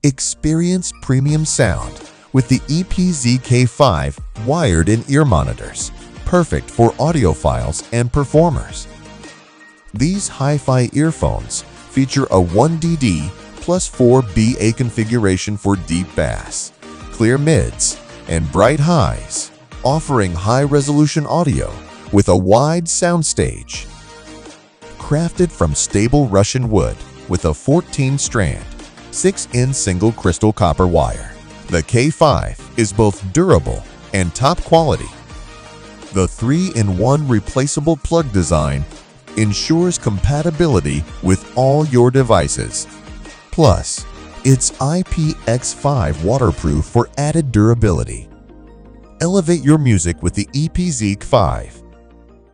Experience premium sound with the EPZ5 wired-in ear monitors, perfect for audiophiles and performers. These hi-fi earphones feature a 1DD plus 4 BA configuration for deep bass, clear mids, and bright highs, offering high-resolution audio with a wide soundstage. Crafted from stable Russian wood with a 14-strand, 6-in single crystal copper wire, the K5 is both durable and top quality. The 3-in-1 replaceable plug design ensures compatibility with all your devices. Plus, it's IPX5 Waterproof for added durability. Elevate your music with the EPZ5.